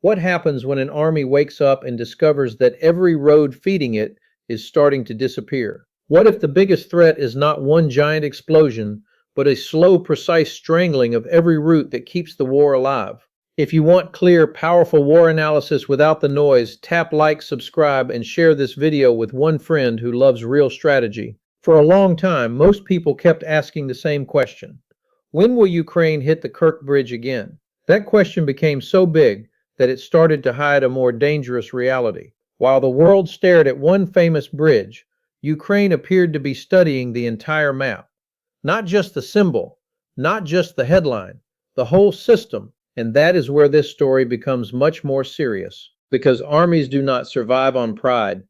What happens when an army wakes up and discovers that every road feeding it is starting to disappear? What if the biggest threat is not one giant explosion, but a slow, precise strangling of every route that keeps the war alive? If you want clear, powerful war analysis without the noise, tap like, subscribe, and share this video with one friend who loves real strategy. For a long time, most people kept asking the same question. When will Ukraine hit the Kerch Bridge again? That question became so big that it started to hide a more dangerous reality. While the world stared at one famous bridge, Ukraine appeared to be studying the entire map. Not just the symbol, not just the headline, the whole system. And that is where this story becomes much more serious. Because armies do not survive on pride.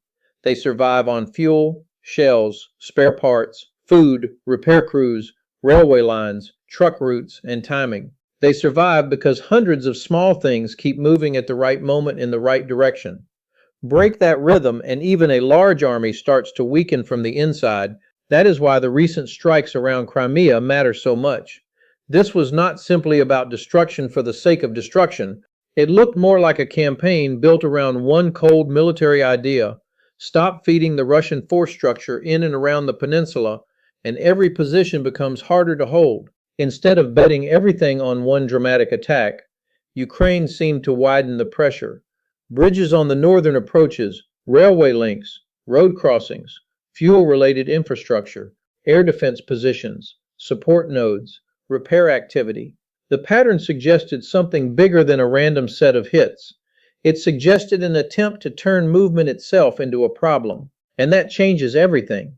They survive on fuel, shells, spare parts, food, repair crews, railway lines, truck routes, and timing. They survive because hundreds of small things keep moving at the right moment in the right direction. Break that rhythm, and even a large army starts to weaken from the inside. That is why the recent strikes around Crimea matter so much. This was not simply about destruction for the sake of destruction. It looked more like a campaign built around one cold military idea: stop feeding the Russian force structure in and around the peninsula, and every position becomes harder to hold. Instead of betting everything on one dramatic attack, Ukraine seemed to widen the pressure. Bridges on the northern approaches, railway links, road crossings, fuel-related infrastructure, air defense positions, support nodes, repair activity. The pattern suggested something bigger than a random set of hits. It suggested an attempt to turn movement itself into a problem. And that changes everything.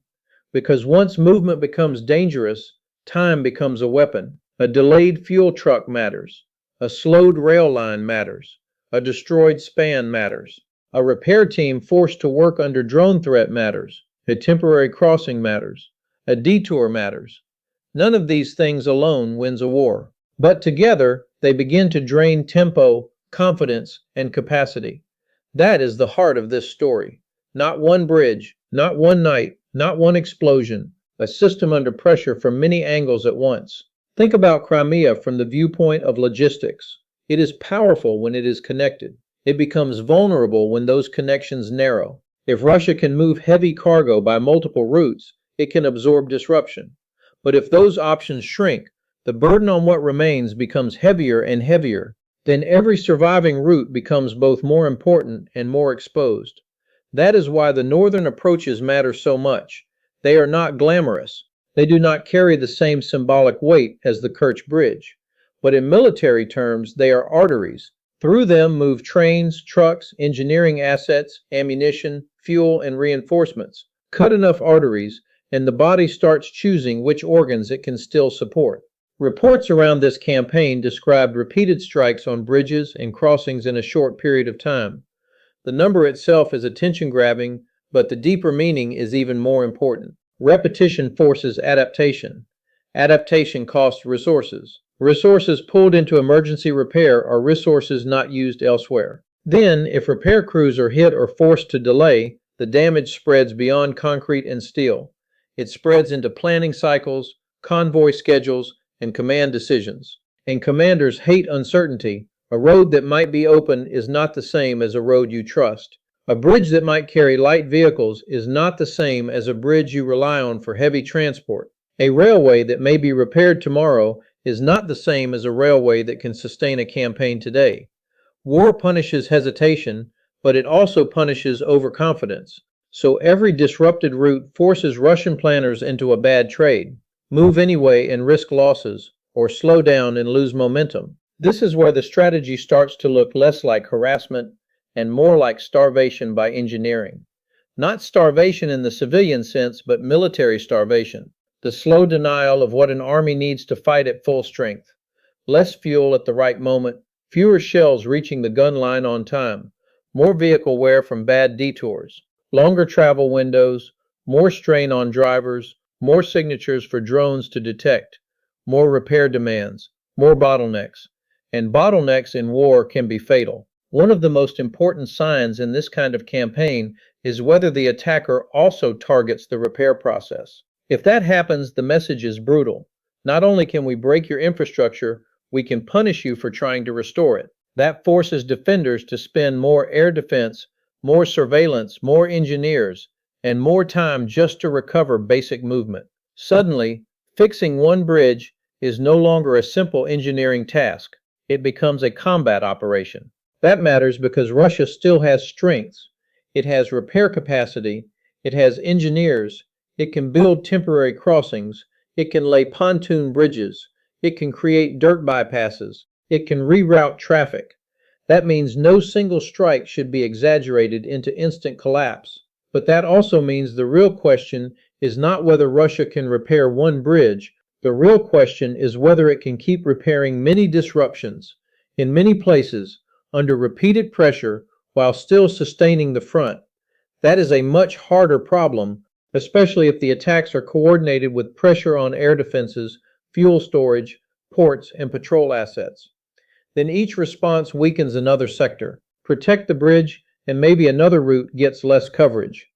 Because once movement becomes dangerous, time becomes a weapon. A delayed fuel truck matters. A slowed rail line matters. A destroyed span matters. A repair team forced to work under drone threat matters. A temporary crossing matters. A detour matters. None of these things alone wins a war. But together, they begin to drain tempo, confidence, and capacity. That is the heart of this story. Not one bridge, not one night, not one explosion, a system under pressure from many angles at once. Think about Crimea from the viewpoint of logistics. It is powerful when it is connected. It becomes vulnerable when those connections narrow. If Russia can move heavy cargo by multiple routes, it can absorb disruption. But if those options shrink, the burden on what remains becomes heavier and heavier. Then every surviving route becomes both more important and more exposed. That is why the northern approaches matter so much. They are not glamorous. They do not carry the same symbolic weight as the Kerch Bridge. But in military terms, they are arteries. Through them move trains, trucks, engineering assets, ammunition, fuel, and reinforcements. Cut enough arteries, and the body starts choosing which organs it can still support. Reports around this campaign described repeated strikes on bridges and crossings in a short period of time. The number itself is attention-grabbing, but the deeper meaning is even more important. Repetition forces adaptation. Adaptation costs resources. Resources pulled into emergency repair are resources not used elsewhere. Then, if repair crews are hit or forced to delay, the damage spreads beyond concrete and steel. It spreads into planning cycles, convoy schedules, and command decisions. And commanders hate uncertainty. A road that might be open is not the same as a road you trust. A bridge that might carry light vehicles is not the same as a bridge you rely on for heavy transport. A railway that may be repaired tomorrow is not the same as a railway that can sustain a campaign today. War punishes hesitation, but it also punishes overconfidence. So every disrupted route forces Russian planners into a bad trade. Move anyway and risk losses, or slow down and lose momentum. This is where the strategy starts to look less like harassment and more like starvation by engineering. Not starvation in the civilian sense, but military starvation. The slow denial of what an army needs to fight at full strength. Less fuel at the right moment, fewer shells reaching the gun line on time, more vehicle wear from bad detours, longer travel windows, more strain on drivers, more signatures for drones to detect, more repair demands, more bottlenecks. And bottlenecks in war can be fatal. One of the most important signs in this kind of campaign is whether the attacker also targets the repair process. If that happens, the message is brutal. Not only can we break your infrastructure, we can punish you for trying to restore it. That forces defenders to spend more air defense, more surveillance, more engineers, and more time just to recover basic movement. Suddenly, fixing one bridge is no longer a simple engineering task. It becomes a combat operation. That matters because Russia still has strengths. It has repair capacity, it has engineers, it can build temporary crossings, it can lay pontoon bridges, it can create dirt bypasses, it can reroute traffic. That means no single strike should be exaggerated into instant collapse. But that also means the real question is not whether Russia can repair one bridge. The real question is whether it can keep repairing many disruptions in many places under repeated pressure while still sustaining the front. That is a much harder problem, especially if the attacks are coordinated with pressure on air defenses, fuel storage, ports, and patrol assets. Then each response weakens another sector. Protect the bridge, and maybe another route gets less coverage.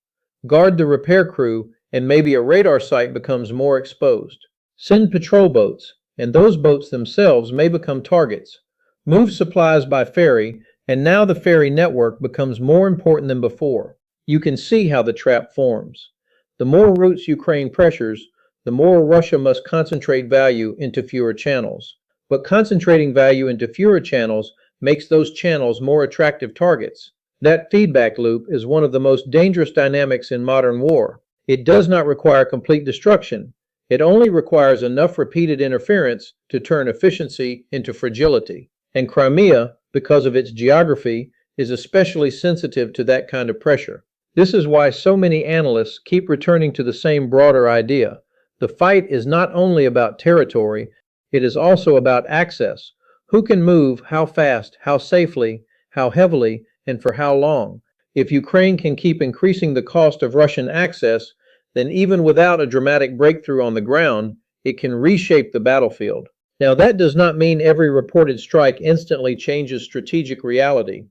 Guard the repair crew, and maybe a radar site becomes more exposed. Send patrol boats, and those boats themselves may become targets. Move supplies by ferry, and now the ferry network becomes more important than before. You can see how the trap forms. The more routes Ukraine pressures, the more Russia must concentrate value into fewer channels. But concentrating value into fewer channels makes those channels more attractive targets. That feedback loop is one of the most dangerous dynamics in modern war. It does not require complete destruction. It only requires enough repeated interference to turn efficiency into fragility. And Crimea, because of its geography, is especially sensitive to that kind of pressure. This is why so many analysts keep returning to the same broader idea. The fight is not only about territory, it is also about access. Who can move, how fast, how safely, how heavily, and for how long? If Ukraine can keep increasing the cost of Russian access, then even without a dramatic breakthrough on the ground, it can reshape the battlefield. Now, that does not mean every reported strike instantly changes strategic reality.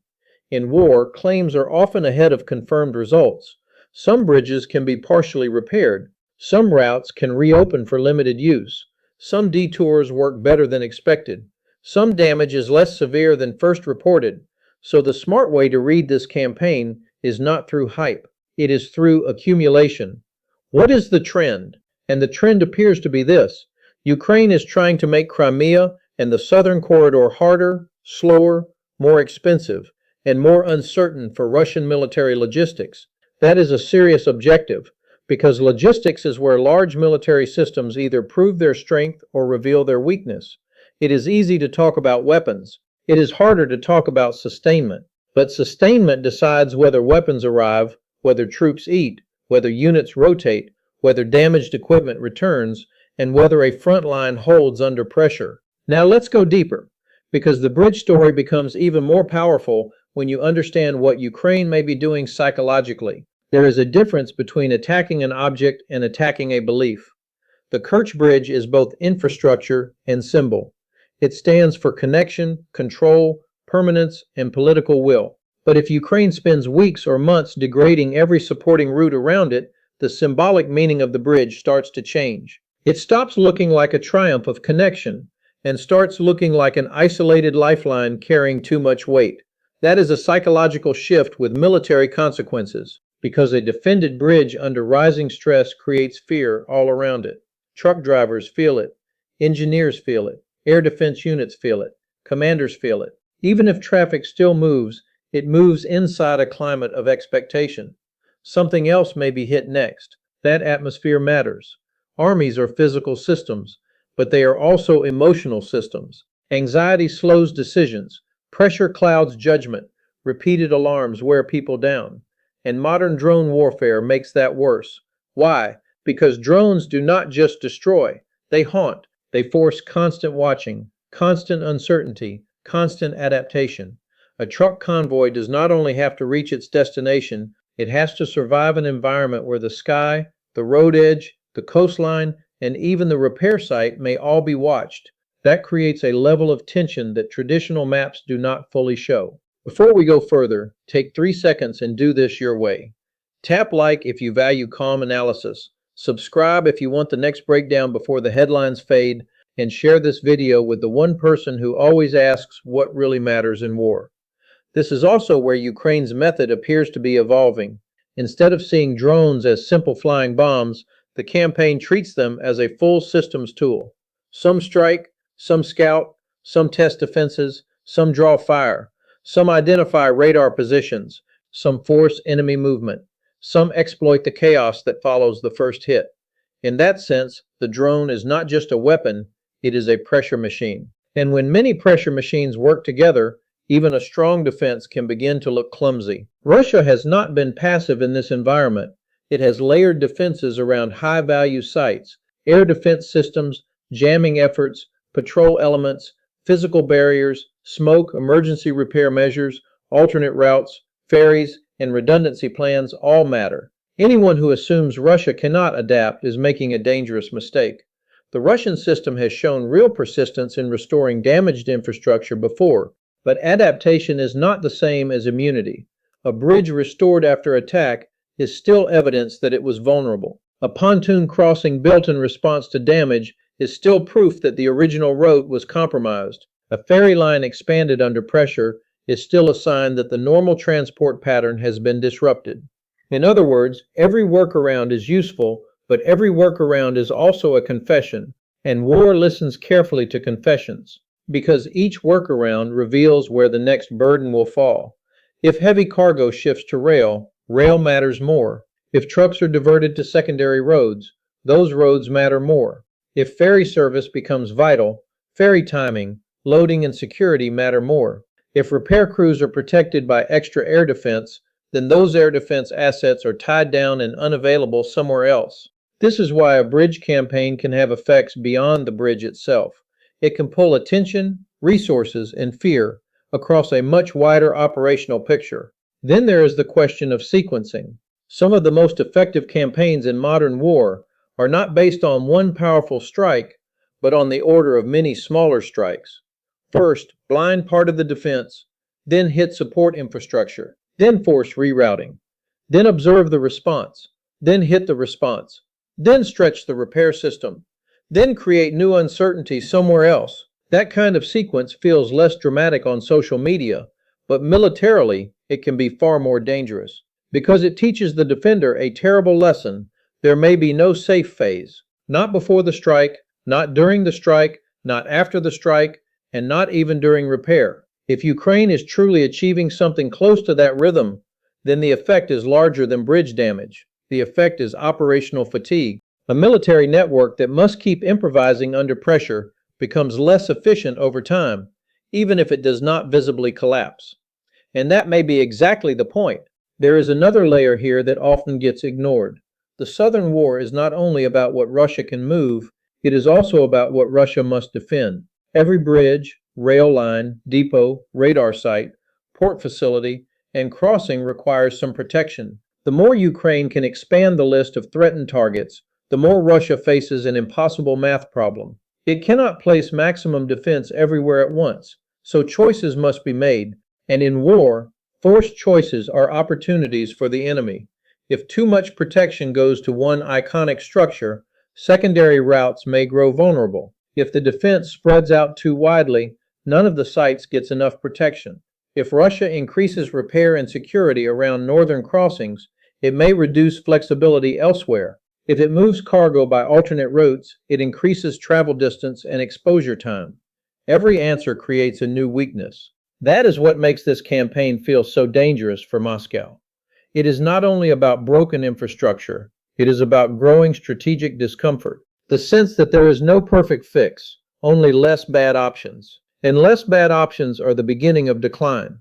In war, claims are often ahead of confirmed results. Some bridges can be partially repaired. Some routes can reopen for limited use. Some detours work better than expected. Some damage is less severe than first reported. So the smart way to read this campaign is not through hype. It is through accumulation. What is the trend? And the trend appears to be this. Ukraine is trying to make Crimea and the southern corridor harder, slower, more expensive, and more uncertain for Russian military logistics. That is a serious objective, because logistics is where large military systems either prove their strength or reveal their weakness. It is easy to talk about weapons. It is harder to talk about sustainment. But sustainment decides whether weapons arrive, whether troops eat, whether units rotate, whether damaged equipment returns, and whether a front line holds under pressure. Now let's go deeper, because the bridge story becomes even more powerful when you understand what Ukraine may be doing psychologically. There is a difference between attacking an object and attacking a belief. The Kerch Bridge is both infrastructure and symbol. It stands for connection, control, permanence, and political will. But if Ukraine spends weeks or months degrading every supporting route around it, the symbolic meaning of the bridge starts to change. It stops looking like a triumph of connection and starts looking like an isolated lifeline carrying too much weight. That is a psychological shift with military consequences, because a defended bridge under rising stress creates fear all around it. Truck drivers feel it, engineers feel it, air defense units feel it, commanders feel it. Even if traffic still moves, it moves inside a climate of expectation. Something else may be hit next. That atmosphere matters. Armies are physical systems, but they are also emotional systems. Anxiety slows decisions. Pressure clouds judgment. Repeated alarms wear people down. And modern drone warfare makes that worse. Why? Because drones do not just destroy, they haunt. They force constant watching, constant uncertainty, constant adaptation. A truck convoy does not only have to reach its destination, it has to survive an environment where the sky, the road edge, the coastline, and even the repair site may all be watched. That creates a level of tension that traditional maps do not fully show. Before we go further, take 3 seconds and do this your way. Tap like if you value calm analysis. Subscribe if you want the next breakdown before the headlines fade, and share this video with the one person who always asks what really matters in war. This is also where Ukraine's method appears to be evolving. Instead of seeing drones as simple flying bombs, the campaign treats them as a full systems tool. Some strike, some scout, some test defenses, some draw fire, some identify radar positions, some force enemy movement, some exploit the chaos that follows the first hit. In that sense, the drone is not just a weapon, it is a pressure machine. And when many pressure machines work together, even a strong defense can begin to look clumsy. Russia has not been passive in this environment. It has layered defenses around high-value sites, air defense systems, jamming efforts, patrol elements, physical barriers, smoke, emergency repair measures, alternate routes, ferries, and redundancy plans all matter. Anyone who assumes Russia cannot adapt is making a dangerous mistake. The Russian system has shown real persistence in restoring damaged infrastructure before, but adaptation is not the same as immunity. A bridge restored after attack is still evidence that it was vulnerable. A pontoon crossing built in response to damage is still proof that the original route was compromised. A ferry line expanded under pressure is still a sign that the normal transport pattern has been disrupted. In other words, every workaround is useful, but every workaround is also a confession, and war listens carefully to confessions, because each workaround reveals where the next burden will fall. If heavy cargo shifts to rail, rail matters more. If trucks are diverted to secondary roads, those roads matter more. If ferry service becomes vital, ferry timing, loading, and security matter more. If repair crews are protected by extra air defense, then those air defense assets are tied down and unavailable somewhere else. This is why a bridge campaign can have effects beyond the bridge itself. It can pull attention, resources, and fear across a much wider operational picture. Then there is the question of sequencing. Some of the most effective campaigns in modern war are not based on one powerful strike, but on the order of many smaller strikes. First, blind part of the defense, then hit support infrastructure, then force rerouting, then observe the response, then hit the response, then stretch the repair system, then create new uncertainty somewhere else. That kind of sequence feels less dramatic on social media, but militarily it can be far more dangerous. Because it teaches the defender a terrible lesson, there may be no safe phase. Not before the strike, not during the strike, not after the strike, and not even during repair. If Ukraine is truly achieving something close to that rhythm, then the effect is larger than bridge damage. The effect is operational fatigue. A military network that must keep improvising under pressure becomes less efficient over time, even if it does not visibly collapse. And that may be exactly the point. There is another layer here that often gets ignored. The Southern War is not only about what Russia can move, it is also about what Russia must defend. Every bridge, rail line, depot, radar site, port facility, and crossing requires some protection. The more Ukraine can expand the list of threatened targets, the more Russia faces an impossible math problem. It cannot place maximum defense everywhere at once, so choices must be made, and in war, forced choices are opportunities for the enemy. If too much protection goes to one iconic structure, secondary routes may grow vulnerable. If the defense spreads out too widely, none of the sites gets enough protection. If Russia increases repair and security around northern crossings, it may reduce flexibility elsewhere. If it moves cargo by alternate routes, it increases travel distance and exposure time. Every answer creates a new weakness. That is what makes this campaign feel so dangerous for Moscow. It is not only about broken infrastructure, it is about growing strategic discomfort. The sense that there is no perfect fix, only less bad options. And less bad options are the beginning of decline.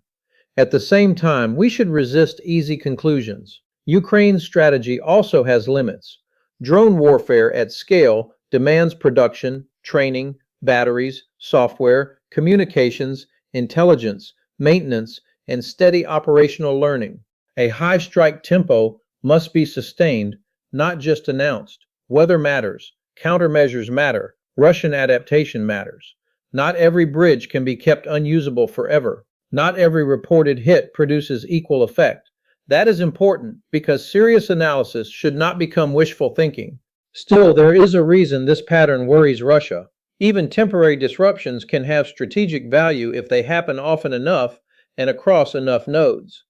At the same time, we should resist easy conclusions. Ukraine's strategy also has limits. Drone warfare at scale demands production, training, batteries, software, communications, intelligence, maintenance, and steady operational learning. A high strike tempo must be sustained, not just announced. Weather matters, countermeasures matter, Russian adaptation matters. Not every bridge can be kept unusable forever. Not every reported hit produces equal effect. That is important because serious analysis should not become wishful thinking. Still, there is a reason this pattern worries Russia. Even temporary disruptions can have strategic value if they happen often enough and across enough nodes.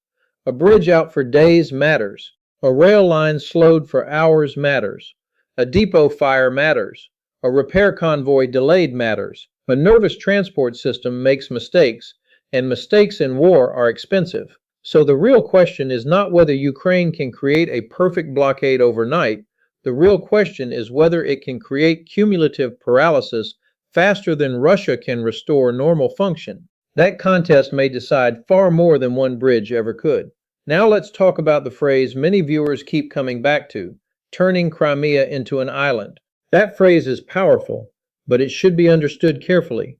A bridge out for days matters. A rail line slowed for hours matters. A depot fire matters. A repair convoy delayed matters. A nervous transport system makes mistakes, and mistakes in war are expensive. So the real question is not whether Ukraine can create a perfect blockade overnight. The real question is whether it can create cumulative paralysis faster than Russia can restore normal function. That contest may decide far more than one bridge ever could. Now let's talk about the phrase many viewers keep coming back to, turning Crimea into an island. That phrase is powerful, but it should be understood carefully.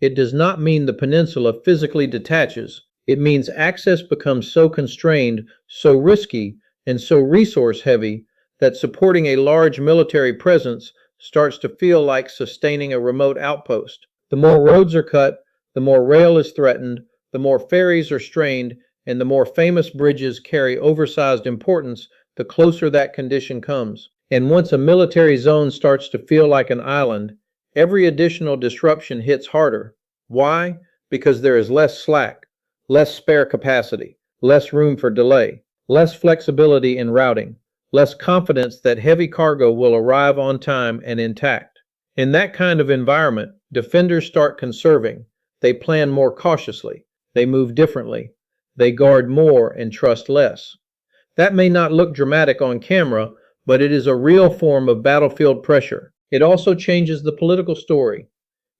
It does not mean the peninsula physically detaches. It means access becomes so constrained, so risky, and so resource heavy that supporting a large military presence starts to feel like sustaining a remote outpost. The more roads are cut, the more rail is threatened, the more ferries are strained, and the more famous bridges carry oversized importance, the closer that condition comes. And once a military zone starts to feel like an island, every additional disruption hits harder. Why? Because there is less slack, less spare capacity, less room for delay, less flexibility in routing, less confidence that heavy cargo will arrive on time and intact. In that kind of environment, defenders start conserving. They plan more cautiously. They move differently. They guard more and trust less. That may not look dramatic on camera, but it is a real form of battlefield pressure. It also changes the political story.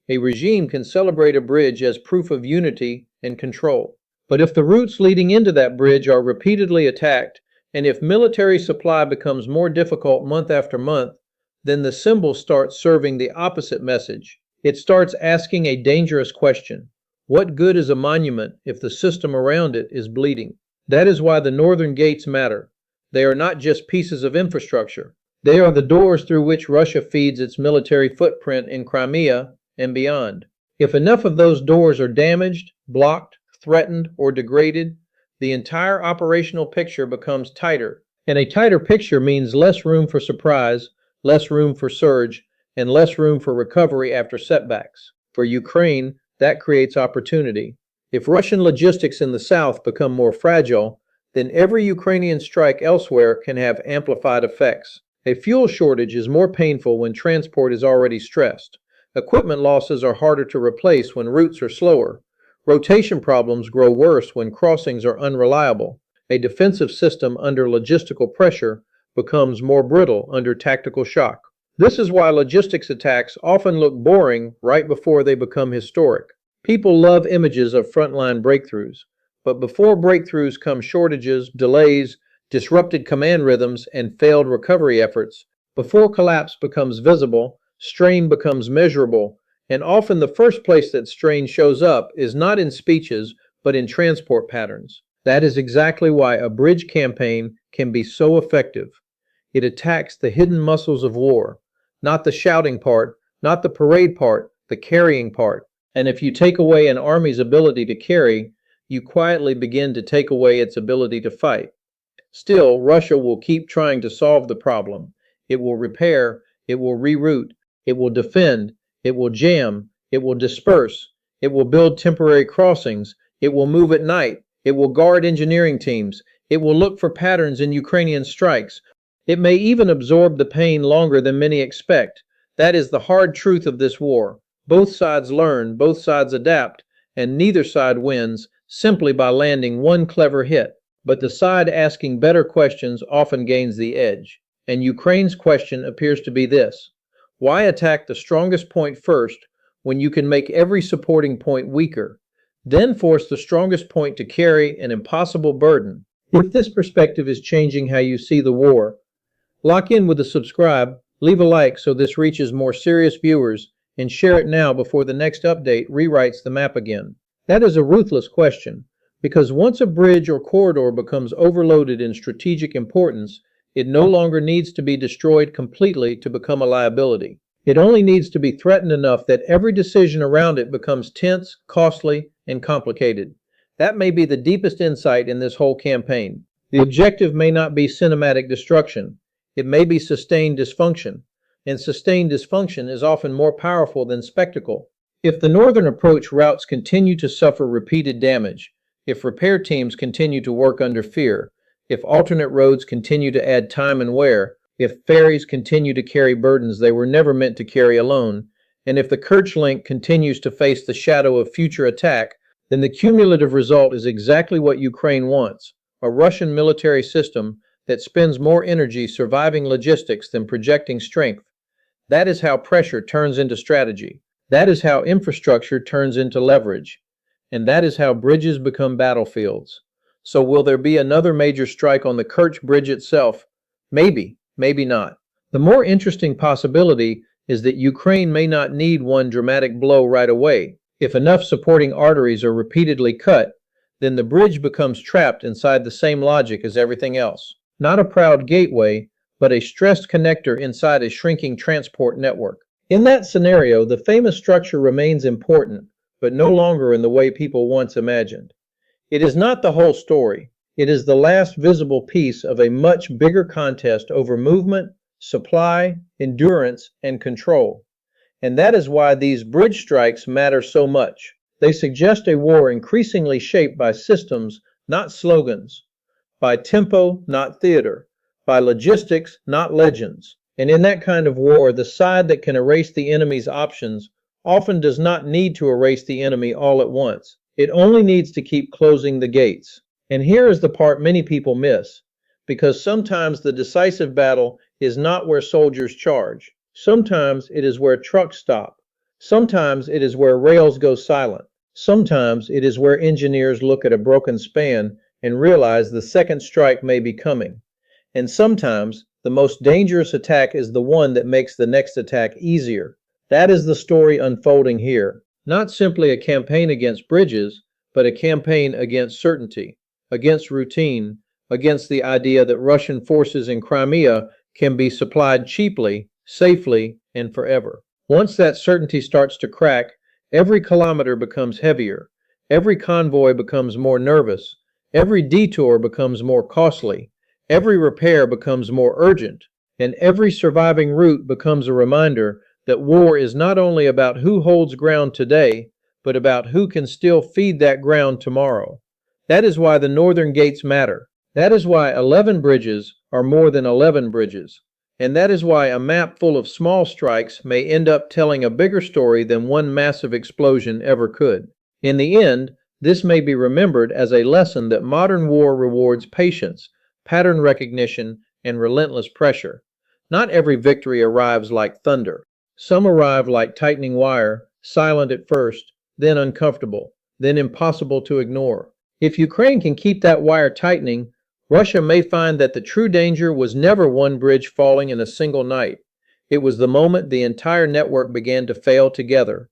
A regime can celebrate a bridge as proof of unity and control. But if the routes leading into that bridge are repeatedly attacked, and if military supply becomes more difficult month after month, then the symbol starts serving the opposite message. It starts asking a dangerous question. What good is a monument if the system around it is bleeding? That is why the northern gates matter. They are not just pieces of infrastructure. They are the doors through which Russia feeds its military footprint in Crimea and beyond. If enough of those doors are damaged, blocked, threatened, or degraded, the entire operational picture becomes tighter. And a tighter picture means less room for surprise, less room for surge, and less room for recovery after setbacks. For Ukraine, that creates opportunity. If Russian logistics in the south become more fragile, then every Ukrainian strike elsewhere can have amplified effects. A fuel shortage is more painful when transport is already stressed. Equipment losses are harder to replace when routes are slower. Rotation problems grow worse when crossings are unreliable. A defensive system under logistical pressure becomes more brittle under tactical shock. This is why logistics attacks often look boring right before they become historic. People love images of frontline breakthroughs, but before breakthroughs come shortages, delays, disrupted command rhythms, and failed recovery efforts. Before collapse becomes visible, strain becomes measurable, and often the first place that strain shows up is not in speeches, but in transport patterns. That is exactly why a bridge campaign can be so effective. It attacks the hidden muscles of war, not the shouting part, not the parade part, the carrying part. And if you take away an army's ability to carry, you quietly begin to take away its ability to fight. Still, Russia will keep trying to solve the problem. It will repair, it will reroute, it will defend, it will jam, it will disperse, it will build temporary crossings, it will move at night, it will guard engineering teams, it will look for patterns in Ukrainian strikes. It may even absorb the pain longer than many expect. That is the hard truth of this war. Both sides learn, both sides adapt, and neither side wins simply by landing one clever hit. But the side asking better questions often gains the edge. And Ukraine's question appears to be this: why attack the strongest point first when you can make every supporting point weaker, then force the strongest point to carry an impossible burden? If this perspective is changing how you see the war, lock in with a subscribe, leave a like so this reaches more serious viewers, and share it now before the next update rewrites the map again. That is a ruthless question, because once a bridge or corridor becomes overloaded in strategic importance, it no longer needs to be destroyed completely to become a liability. It only needs to be threatened enough that every decision around it becomes tense, costly, and complicated. That may be the deepest insight in this whole campaign. The objective may not be cinematic destruction. It may be sustained dysfunction. and sustained dysfunction is often more powerful than spectacle. If the northern approach routes continue to suffer repeated damage, if repair teams continue to work under fear, if alternate roads continue to add time and wear, if ferries continue to carry burdens they were never meant to carry alone, and if the Kerch link continues to face the shadow of future attack, then the cumulative result is exactly what Ukraine wants: a Russian military system that spends more energy surviving logistics than projecting strength. That is how pressure turns into strategy. That is how infrastructure turns into leverage. And that is how bridges become battlefields. So will there be another major strike on the Kerch Bridge itself? Maybe, maybe not. The more interesting possibility is that Ukraine may not need one dramatic blow right away. If enough supporting arteries are repeatedly cut, then the bridge becomes trapped inside the same logic as everything else. Not a proud gateway, but a stressed connector inside a shrinking transport network. In that scenario, the famous structure remains important, but no longer in the way people once imagined. It is not the whole story. It is the last visible piece of a much bigger contest over movement, supply, endurance, and control. And that is why these bridge strikes matter so much. They suggest a war increasingly shaped by systems, not slogans, by tempo, not theater, by logistics, not legends. And in that kind of war, the side that can erase the enemy's options often does not need to erase the enemy all at once. It only needs to keep closing the gates. And here is the part many people miss, because sometimes the decisive battle is not where soldiers charge. Sometimes it is where trucks stop. Sometimes it is where rails go silent. Sometimes it is where engineers look at a broken span and realize the second strike may be coming. And sometimes the most dangerous attack is the one that makes the next attack easier. That is the story unfolding here. Not simply a campaign against bridges, but a campaign against certainty, against routine, against the idea that Russian forces in Crimea can be supplied cheaply, safely, and forever. Once that certainty starts to crack, every kilometer becomes heavier, every convoy becomes more nervous, every detour becomes more costly, every repair becomes more urgent, and every surviving route becomes a reminder that war is not only about who holds ground today, but about who can still feed that ground tomorrow. That is why the northern gates matter. That is why 11 bridges are more than 11 bridges. And that is why a map full of small strikes may end up telling a bigger story than one massive explosion ever could. In the end, this may be remembered as a lesson that modern war rewards patience, pattern recognition, and relentless pressure. Not every victory arrives like thunder. Some arrive like tightening wire, silent at first, then uncomfortable, then impossible to ignore. If Ukraine can keep that wire tightening, Russia may find that the true danger was never one bridge falling in a single night. It was the moment the entire network began to fail together.